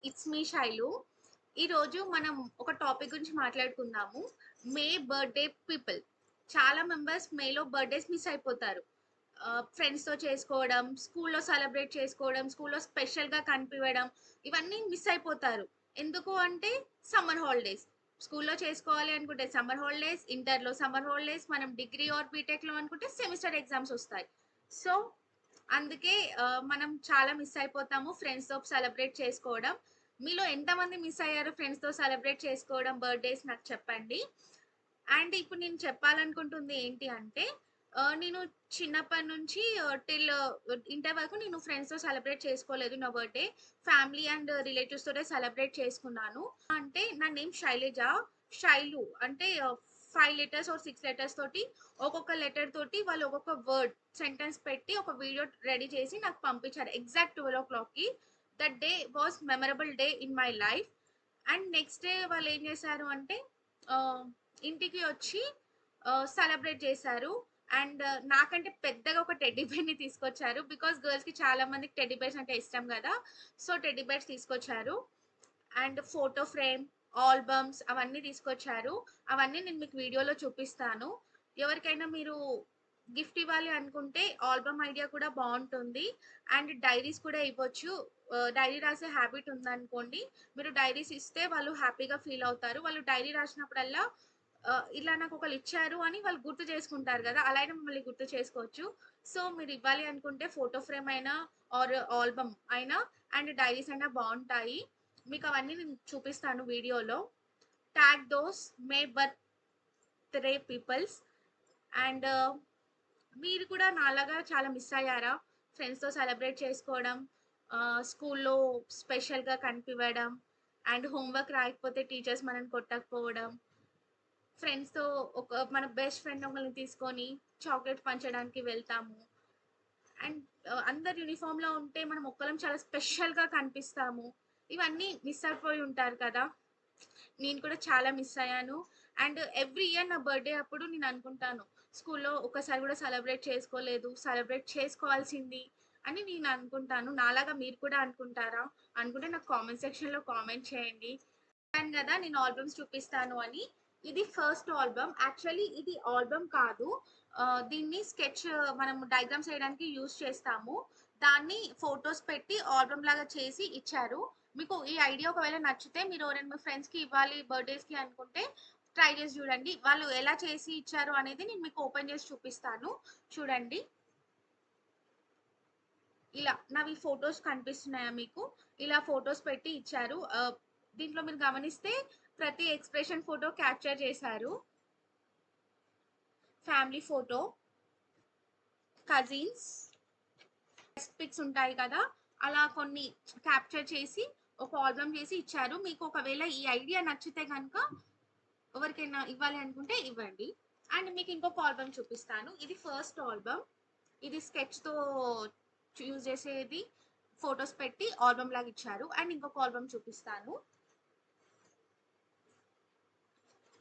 It's me Shailu. ఈరోజు మనం ఒక టాపిక్ గురించి మాట్లాడుకుందాము. మే బర్త్‌డే పీపుల్. చాలా మెంబర్స్ మేలో బర్త్‌డేస్ మిస్ అయిపోతారు. ఫ్రెండ్స్‌తో చేసుకోవడం, స్కూల్‌లో సెలబ్రేట్ చేసుకోవడం, స్కూల్‌లో స్పెషల్‌గా కనిపివ్వడం, ఇవన్నీ మిస్ అయిపోతారు. ఎందుకు అంటే సమ్మర్ హాలిడేస్. స్కూల్‌లో చేసుకోవాలి అనుకుంటే సమ్మర్ హాలిడేస్, ఇంటర్‌లో సమ్మర్ హాలిడేస్, మనం డిగ్రీ ఆర్ బీటెక్‌లో అనుకుంటే సెమిస్టర్ ఎగ్జామ్స్ ఒస్తాయి. సో అందుకే మనం చాలా మిస్ అయిపోతాము ఫ్రెండ్స్‌తో సెలబ్రేట్ చేసుకోవడం. మీలో ఎంతమంది మిస్ అయ్యారు ఫ్రెండ్స్‌తో సెలబ్రేట్ చేసుకోవడం బర్త్‌డేస్ నాకు చెప్పండి. అండ్ ఇప్పుడు నేను చెప్పాలనుకుంటుంది ఏంటి అంటే నేను చిన్నప్పటి నుంచి టిల్ ఇంటర్ వరకు నేను ఫ్రెండ్స్‌తో సెలబ్రేట్ చేసుకోలేదు నా బర్త్‌డే. ఫ్యామిలీ అండ్ రిలేటివ్స్ తోటే సెలబ్రేట్ చేసుకున్నాను. అంటే నా నేమ్ శైలజ. శైలు అంటే 5 లెటర్స్ ఆర్ 6 లెటర్స్ తోటి ఒక్కొక్క లెటర్ తోటి వాళ్ళు ఒక్కొక్క వర్డ్ సెంటెన్స్ పెట్టి ఒక వీడియో రెడీ చేసి నాకు పంపించారు. ఎగ్జాక్ట్ 12:00కి. That day was memorable day in my life. And next day వాళ్ళు ఏం చేశారు అంటే ఆహ్, ఇంటికి వచ్చి సెలబ్రేట్ చేశారు. అండ్ నాకంటే పెద్దగా ఒక టెడ్డీ బేర్‌ని తీసుకొచ్చారు. బికాజ్ గర్ల్స్‌కి చాలా మందికి టెడ్డీ బేర్స్ అంటే ఇష్టం గదా! సో, టెడ్డీ బేర్స్ తీసుకొచ్చారు. అండ్ ఫోటో ఫ్రేమ్, ఆల్బమ్స్ అవన్నీ తీసుకొచ్చారు. అవన్నీ నేను మీకు వీడియోలో చూపిస్తాను. ఎవరికైనా మీరు గిఫ్ట్ ఇవ్వాలి అనుకుంటే ఆల్బమ్ ఐడియా కూడా బావుంటుంది. అండ్ డైరీస్ కూడా ఇవ్వచ్చు. డైరీ రాసే హాబిట్ ఉందనుకోండి, మీరు డైరీస్ ఇస్తే వాళ్ళు హ్యాపీగా ఫీల్ అవుతారు. వాళ్ళు డైరీ రాసినప్పుడల్లా ఇలా నాకొకళ్ళు ఇచ్చారు అని వాళ్ళు గుర్తు చేసుకుంటారు గదా! అలా అయినా మిమ్మల్ని గుర్తు చేసుకోవచ్చు. సో, మీరు ఇవ్వాలి అనుకుంటే ఫోటో ఫ్రేమ్ అయినా ఆర్ ఆల్బమ్ అయినా అండ్ డైరీస్ అయినా బావుంటాయి. మీకవన్నీ నేను చూపిస్తాను వీడియోలో. Tag those my birthday peoples. And మీరు కూడా నాలాగా చాలా మిస్ అయ్యారా? ఫ్రెండ్స్‌తో సెలబ్రేట్ చేసుకోవడం, స్కూల్‌లో స్పెషల్‌గా కనిపివ్వడం, అండ్ హోంవర్క్ రాయకపోతే టీచర్స్ మనల్ని కొట్టకపోవడం, ఫ్రెండ్స్‌తో మన బెస్ట్ ఫ్రెండ్ ఒకళ్ళని తీసుకొని చాక్లేట్ పంచడానికి వెళ్తాము. అండ్ అందరు యూనిఫార్మ్‌లో ఉంటే మనం ఒక్కలం చాలా స్పెషల్‌గా కనిపిస్తాము. ఇవన్నీ మిస్ అయిపోయి ఉంటారు కదా! నేను కూడా చాలా మిస్ అయ్యాను. అండ్ ఎవ్రీ ఇయర్ నా బర్త్‌డే అప్పుడు నేను అనుకుంటాను. స్కూల్‌లో ఒక్కసారి కూడా సెలబ్రేట్ చేసుకోలేదు. సెలబ్రేట్ చేసుకోవాల్సింది అని నేను అనుకుంటాను. నాలాగా మీరు కూడా అనుకుంటారా? అనుకుంటే నాకు కామెంట్ సెక్షన్‌లో కామెంట్ చేయండి. చెప్పాను గదా! నేను ఆల్బమ్స్ చూపిస్తాను అని. ఇది ఫస్ట్ ఆల్బమ్. యాక్చువల్లీ ఇది ఆల్బమ్ కాదు. దీన్ని స్కెచ్ మనం డయాగ్రామ్స్ ఏయడానికి యూజ్ చేస్తాము. దాన్ని ఫోటోస్ పెట్టి ఆల్బమ్ లాగా చేసి ఇచ్చారు. మీకు ఈ ఐడియా ఒకవేళ నచ్చితే మీరు ఎవరైనా మీ ఫ్రెండ్స్‌కి ఇవ్వాలి బర్త్‌డేస్‌కి అనుకుంటే ట్రై చేసి చూడండి. వాళ్ళు ఎలా చేసి ఇచ్చారు అనేది నేను మీకు ఓపెన్ చేసి చూపిస్తాను. చూడండి. ఇలా నావి ఫోటోస్ కనిపిస్తున్నాయా మీకు? ఇలా ఫోటోస్ పెట్టి ఇచ్చారు. దీంట్లో మీరు గమనిస్తే ప్రతి ఎక్స్‌ప్రెషన్ ఫోటో క్యాప్చర్ చేశారు. Family photo, cousins, best pics ఉంటాయి కదా! అలా కొన్ని క్యాప్చర్ చేసి ఒక ఆల్బమ్ చేసి ఇచ్చారు. మీకు ఒకవేళ ఈ ఐడియా నచ్చితే గనక ఎవరికైనా ఇవ్వాలి అనుకుంటే ఇవ్వండి. అండ్ మీకు ఇంకొక ఆల్బమ్ చూపిస్తాను. ఇది ఫస్ట్ ఆల్బమ్. ఇది స్కెచ్‌తో యూజ్ చేసేది ఫోటోస్ పెట్టి ఆల్బమ్ లాగా ఇచ్చారు. అండ్ ఇంకొక ఆల్బమ్ చూపిస్తాను.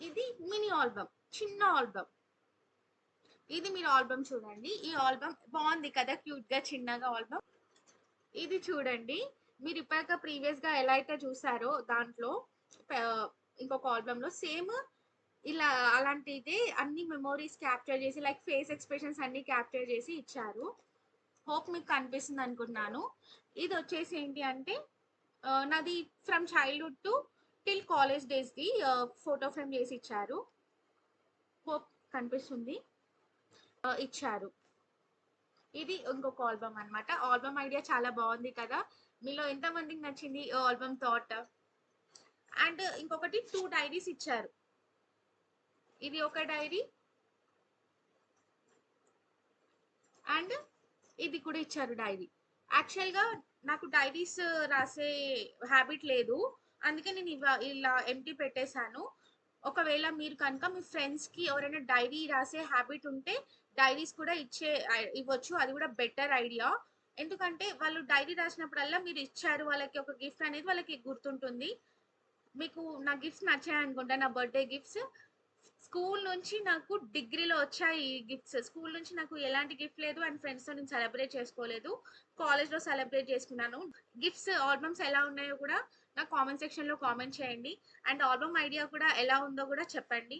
ఇది మినీ ఆల్బమ్. చిన్న ఆల్బమ్. ఇది మీరు ఆల్బమ్ చూడండి. ఈ ఆల్బమ్ బావుంది కదా! క్యూట్‌గా చిన్నగా ఆల్బమ్. ఇది చూడండి. మీరు ఇప్పటిదాకా ప్రీవియస్‌గా ఎలా అయితే చూసారో దాంట్లో ఇంకొక ఆల్బమ్‌లో సేమ్ ఇలా అలాంటిదే అన్ని మెమోరీస్ క్యాప్చర్ చేసి లైక్ ఫేస్ ఎక్స్‌ప్రెషన్స్ అన్నీ క్యాప్చర్ చేసి ఇచ్చారు. హోప్ మీకు కనిపిస్తుంది అనుకుంటున్నాను. ఇదొచ్చేసి ఏంటి అంటే నాది from childhood to till college డేస్‌ది ఫోటో ఫ్రేమ్ చేసి ఇచ్చారు. హోప్ కనిపిస్తుంది. ఇచ్చారు. ఇది ఇంకొక ఆల్బమ్ అన్నమాట. ఆల్బమ్ ఐడియా చాలా బావుంది కదా! మీలో ఎంతమందికి నచ్చింది ఈ ఆల్బమ్ థాట్? అండ్ ఇంకొకటి 2 డైరీస్ ఇచ్చారు. ఇది ఒక డైరీ అండ్ ఇది కూడా ఇచ్చారు డైరీ. యాక్చువల్‌గా నాకు డైరీస్ రాసే హాబిట్ లేదు. అందుకే నేను ఇలా ఎంప్టీ పెట్టేసాను. ఒకవేళ మీరు కనుక మీ ఫ్రెండ్స్‌కి ఎవరైనా డైరీ రాసే హాబిట్ ఉంటే డైరీస్ కూడా ఇవ్వచ్చు. అది కూడా బెటర్ ఐడియా. ఎందుకంటే వాళ్ళు డైరీ రాసినప్పుడల్లా మీరు ఇచ్చారు వాళ్ళకి ఒక గిఫ్ట్ అనేది వాళ్ళకి గుర్తుంటుంది. మీకు నా గిఫ్ట్స్ నచ్చాయనుకుంటా. నా బర్త్‌డే గిఫ్ట్స్. స్కూల్ నుంచి నాకు డిగ్రీలో వచ్చాయి ఈ గిఫ్ట్స్. స్కూల్ నుంచి నాకు ఎలాంటి గిఫ్ట్ లేదు అండ్ ఫ్రెండ్స్‌తో నేను సెలబ్రేట్ చేసుకోలేదు. కాలేజ్‌లో సెలబ్రేట్ చేసుకున్నాను. గిఫ్ట్స్ ఆల్బమ్స్ ఎలా ఉన్నాయో కూడా నాకు కామెంట్ సెక్షన్‌లో కామెంట్ చేయండి. అండ్ ఆల్బమ్ ఐడియా కూడా ఎలా ఉందో కూడా చెప్పండి.